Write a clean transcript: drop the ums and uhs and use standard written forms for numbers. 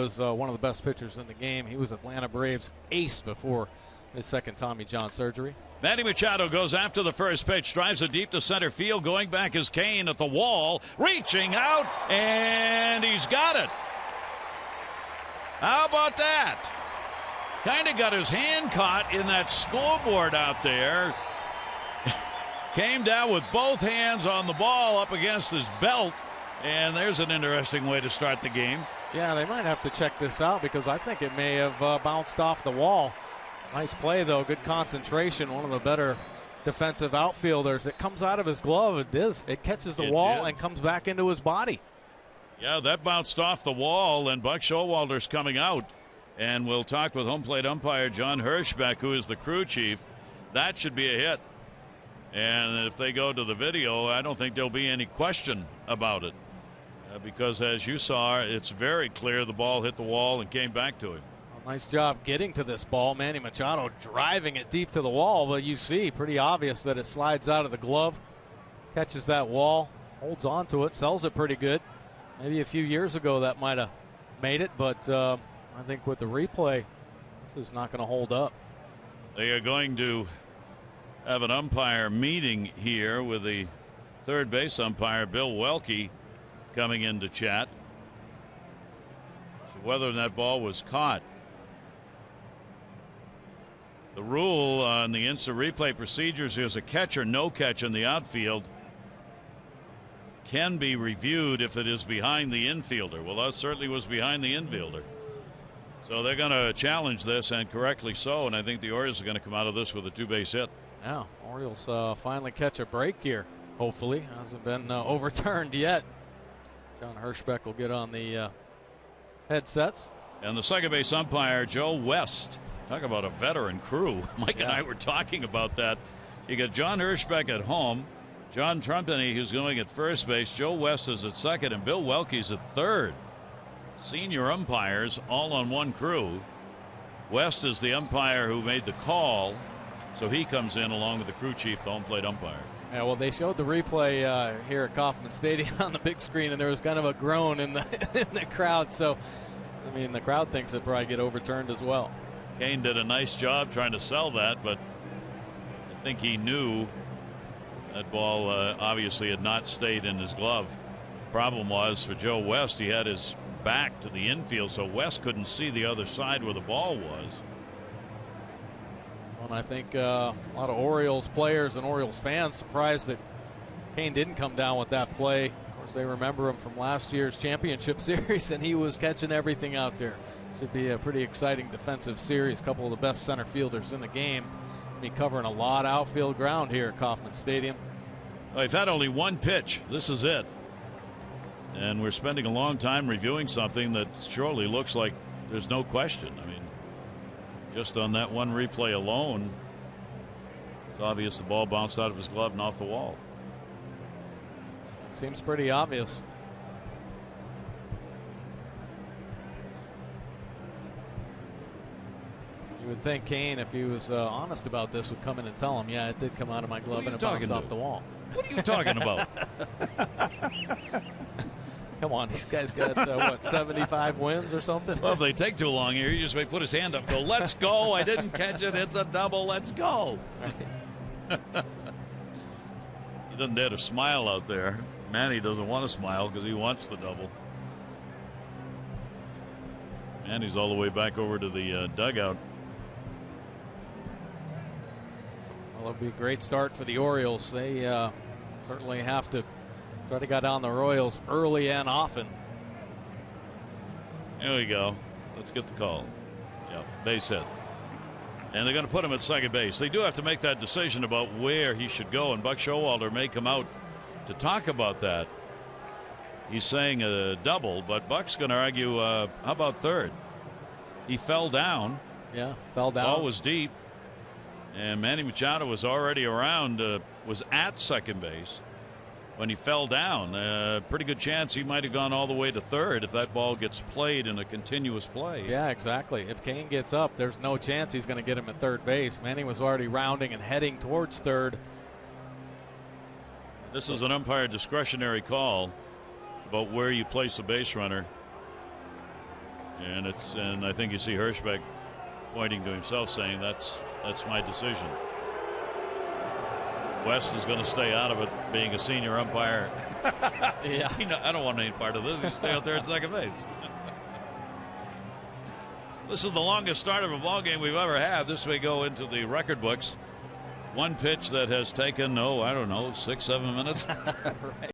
was one of the best pitchers in the game. He was Atlanta Braves ace before his second Tommy John surgery. Manny Machado goes after the first pitch, drives it deep to center field. Going back is Cain at the wall, reaching out, and he's got it. How about that? Kind of got his hand caught in that scoreboard out there. Came down with both hands on the ball up against his belt, and there's an interesting way to start the game. Yeah, they might have to check this out because I think it may have bounced off the wall. Nice play, though. Good concentration. One of the better defensive outfielders. It comes out of his glove. It catches the wall and comes back into his body. Yeah, that bounced off the wall, and Buck Showalter's coming out. And we'll talk with home plate umpire John Hirschbeck, who is the crew chief. That should be a hit. And if they go to the video, I don't think there'll be any question about it. Because as you saw, it's very clear the ball hit the wall and came back to him. Well, nice job getting to this ball. Manny Machado driving it deep to the wall. But you see, pretty obvious that it slides out of the glove, catches that wall, holds on to it, sells it pretty good. Maybe a few years ago that might have made it, but I think with the replay, this is not going to hold up. They are going to have an umpire meeting here with the third base umpire, Bill Welke, coming in to chat. So whether that ball was caught. The rule on the instant replay procedures is a catch or no catch in the outfield can be reviewed if it is behind the infielder. Well, that certainly was behind the infielder. So they're going to challenge this, and correctly so, and I think the Orioles are going to come out of this with a two-base hit. Yeah, Orioles finally catch a break here, hopefully. Hasn't been overturned yet. John Hirschbeck will get on the headsets. And the second base umpire, Joe West. Talk about a veteran crew. Mike and I were talking about that. You got John Hirschbeck at home, John Trumpany, who's going at first base, Joe West is at second, and Bill Welke's at third. Senior umpires all on one crew. West is the umpire who made the call, so he comes in along with the crew chief, the home plate umpire. Yeah, well, they showed the replay here at Kauffman Stadium on the big screen, and there was kind of a groan in the crowd. So, I mean, the crowd thinks it probably get overturned as well. Cain did a nice job trying to sell that, but I think he knew that ball obviously had not stayed in his glove. Problem was for Joe West, he had his back to the infield, so West couldn't see the other side where the ball was. And I think a lot of Orioles players and Orioles fans surprised that Cain didn't come down with that play. Of course, they remember him from last year's championship series, and he was catching everything out there. Should be a pretty exciting defensive series. A couple of the best center fielders in the game. Be covering a lot of outfield ground here at Kauffman Stadium. Well, they've had only one pitch. This is it. And we're spending a long time reviewing something that surely looks like there's no question. I mean, just on that one replay alone, it's obvious the ball bounced out of his glove and off the wall. Seems pretty obvious. You would think Cain, if he was honest about this, would come in and tell him, yeah, it did come out of my glove and it bounced off the wall. What are you talking about? Come on, these guys got, what, 75 wins or something? Well, if they take too long here, you just may put his hand up, go, let's go. I didn't catch it. It's a double. Let's go. Right. He doesn't dare to smile out there. Manny doesn't want to smile because he wants the double. Manny's all the way back over to the dugout. Well, it'll be a great start for the Orioles. They certainly have to try to get down the Royals early and often. There we go. Let's get the call. Yeah, base hit. And they're going to put him at second base. They do have to make that decision about where he should go, and Buck Showalter may come out to talk about that. He's saying a double, but Buck's going to argue, how about third? He fell down. Yeah, fell down. Ball was deep, and Manny Machado was already around, was at second base when he fell down. Pretty good chance he might have gone all the way to third if that ball gets played in a continuous play. Yeah, exactly. If Cain gets up, there's no chance he's going to get him at third base. Manny was already rounding and heading towards third. This is an umpire discretionary call about where you place a base runner. And I think you see Hirschbeck pointing to himself saying that's my decision. West is going to stay out of it, being a senior umpire. Yeah. I don't want any part of this. You stay out there at second base. This is the longest start of a ball game we've ever had. This may go into the record books. One pitch that has taken, I don't know, 6-7 minutes. Right.